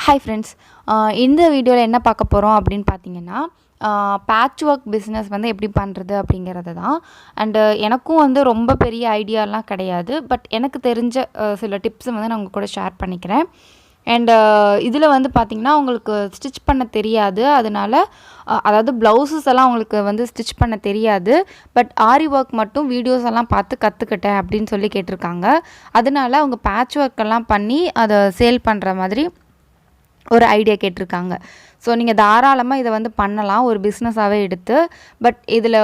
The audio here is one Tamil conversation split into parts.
Hi friends, இந்த வீடியோவில் என்ன பார்க்க போகிறோம் அப்படின்னு பார்த்தீங்கன்னா பேட்ச் ஒர்க் பிஸ்னஸ் வந்து எப்படி பண்ணுறது அப்படிங்கிறது தான். அண்டு எனக்கும் வந்து ரொம்ப பெரிய ஐடியாலாம் கிடையாது. பட் எனக்கு தெரிஞ்ச சில டிப்ஸ் வந்து நான் உங்கள் கூட ஷேர் பண்ணிக்கிறேன். அண்டு இதில் வந்து பார்த்திங்கன்னா உங்களுக்கு ஸ்டிச் பண்ண தெரியாது. அதனால் அதாவது ப்ளவுஸஸ் எல்லாம் உங்களுக்கு வந்து ஸ்டிச் பண்ண தெரியாது. பட் ஆரி ஒர்க் மட்டும் வீடியோஸ் எல்லாம் பார்த்து கற்றுக்கிட்டேன் அப்படின்னு சொல்லி கேட்டிருக்காங்க. அதனால அவங்க பேட்ச் ஒர்க் எல்லாம் பண்ணி அதை சேல் பண்ணுற மாதிரி ஒரு ஐடியா கேட்டிருக்காங்க. ஸோ நீங்கள் தாராளமாக இதை வந்து பண்ணலாம் ஒரு பிஸ்னஸாகவே எடுத்து. பட் இதில்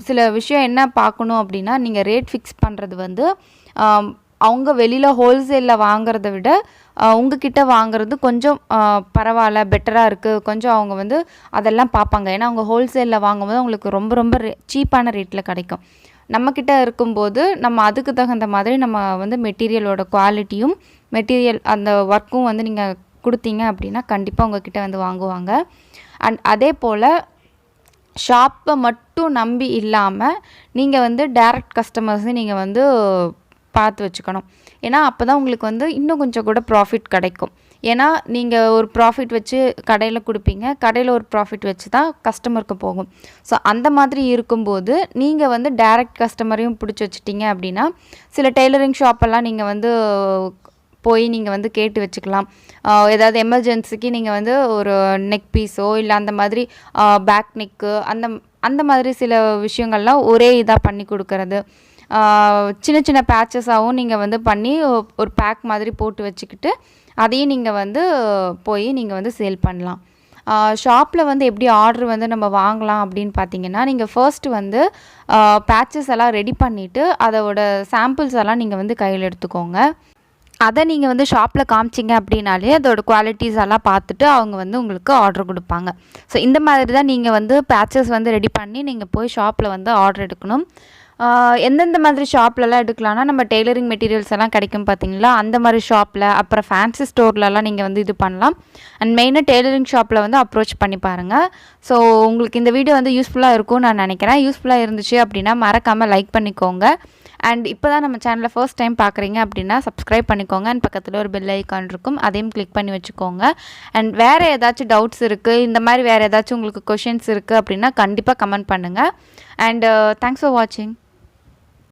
சில விஷயம் என்ன பார்க்கணும் அப்படின்னா, நீங்கள் ரேட் ஃபிக்ஸ் பண்ணுறது வந்து அவங்க வெளியில் ஹோல்சேலில் வாங்குறத விட உங்ககிட்ட வாங்குறது கொஞ்சம் பரவாயில்ல, பெட்டராக இருக்குது. கொஞ்சம் அவங்க வந்து அதெல்லாம் பார்ப்பாங்க. ஏன்னா அவங்க ஹோல்சேலில் வாங்கும்போது அவங்களுக்கு ரொம்ப ரொம்ப சீப்பான ரேட்டில் கிடைக்கும். நம்மக்கிட்ட இருக்கும்போது நம்ம அதுக்கு தகுந்த மாதிரி நம்ம வந்து மெட்டீரியலோட குவாலிட்டியும் மெட்டீரியல் அந்த ஒர்க்கும் வந்து நீங்கள் கொடுத்தீங்க அப்படின்னா கண்டிப்பாக உங்கள்கிட்ட வந்து வாங்குவாங்க. அண்ட் அதே போல் ஷாப்பை மட்டும் நம்பி இல்லாமல் நீங்கள் வந்து டைரக்ட் கஸ்டமர்ஸை நீங்கள் வந்து பார்த்து வச்சுக்கணும். ஏன்னா அப்போ தான் உங்களுக்கு வந்து இன்னும் கொஞ்சம் கூட ப்ராஃபிட் கிடைக்கும். ஏன்னா நீங்கள் ஒரு ப்ராஃபிட் வச்சு கடையில் கொடுப்பீங்க, கடையில் ஒரு ப்ராஃபிட் வச்சு தான் கஸ்டமருக்கு போகும். ஸோ அந்த மாதிரி இருக்கும்போது நீங்கள் வந்து டைரக்ட் கஸ்டமரையும் பிடிச்சி வச்சுட்டிங்க அப்படின்னா, சில டெய்லரிங் ஷாப்பெல்லாம் நீங்கள் வந்து போய் நீங்கள் வந்து கேட்டு வச்சுக்கலாம். ஏதாவது எமர்ஜென்சிக்கு நீங்கள் வந்து ஒரு நெக் பீஸோ இல்லை அந்த மாதிரி பேக் நெக்கு அந்த மாதிரி சில விஷயங்கள்லாம் ஒரே இதாக பண்ணி கொடுக்கறது. சின்ன சின்ன பேச்சஸாகவும் நீங்கள் வந்து பண்ணி ஒரு பேக் மாதிரி போட்டு வச்சுக்கிட்டு அதையும் நீங்கள் வந்து போய் நீங்கள் வந்து சேல் பண்ணலாம். ஷாப்பில் வந்து எப்படி ஆர்டர் வந்து நம்ம வாங்கலாம் அப்படின்னு பார்த்தீங்கன்னா, நீங்கள் ஃபர்ஸ்ட்டு வந்து பேச்சஸ் எல்லாம் ரெடி பண்ணிவிட்டு அதோட சாம்பிள்ஸ் எல்லாம் நீங்கள் வந்து கையில் எடுத்துக்கோங்க. அதை நீங்கள் வந்து ஷாப்பில் காமிச்சிங்க அப்படின்னாலே அதோடய குவாலிட்டிஸ் எல்லாம் பார்த்துட்டு அவங்க வந்து உங்களுக்கு ஆர்டர் கொடுப்பாங்க. ஸோ இந்த மாதிரி தான் நீங்கள் வந்து பேச்சஸ் வந்து ரெடி பண்ணி நீங்கள் போய் ஷாப்பில் வந்து ஆர்டர் எடுக்கணும். எந்தெந்த மாதிரி ஷாப்லலாம் எடுக்கலாம்னா, நம்ம டெய்லரிங் மெட்டீரியல்ஸ் எல்லாம் கிடைக்கும் பார்த்தீங்களா, அந்த மாதிரி ஷாப்பில், அப்புறம் ஃபேன்சி ஸ்டோர்லலாம் நீங்கள் வந்து இது பண்ணலாம். அண்ட் மெயினாக டெய்லரிங் ஷாப்பில் வந்து அப்ரோச் பண்ணி பாருங்கள். ஸோ உங்களுக்கு இந்த வீடியோ வந்து யூஸ்ஃபுல்லாக இருக்கும்னு நான் நினைக்கிறேன். யூஸ்ஃபுல்லாக இருந்துச்சு அப்படின்னா மறக்காமல் லைக் பண்ணிக்கோங்க. அண்ட் இப்போ தான் நம்ம சேனலில் ஃபர்ஸ்ட் டைம் பார்க்குறீங்க அப்படின்னா சப்ஸ்கிரைப் பண்ணிக்கோங்க. அண்ட் பக்கத்தில் ஒரு பெல் ஐக்கான் இருக்கும், அதையும் கிளிக் பண்ணி வச்சுக்கோங்க. அண்ட் வேறு ஏதாச்சும் டவுட்ஸ் இருக்குது, இந்த மாதிரி வேறு ஏதாச்சும் உங்களுக்கு கொஷின்ஸ் இருக்குது அப்படின்னா கண்டிப்பாக கமெண்ட் பண்ணுங்கள். அண்ட் தேங்க்ஸ் ஃபார் வாட்சிங்.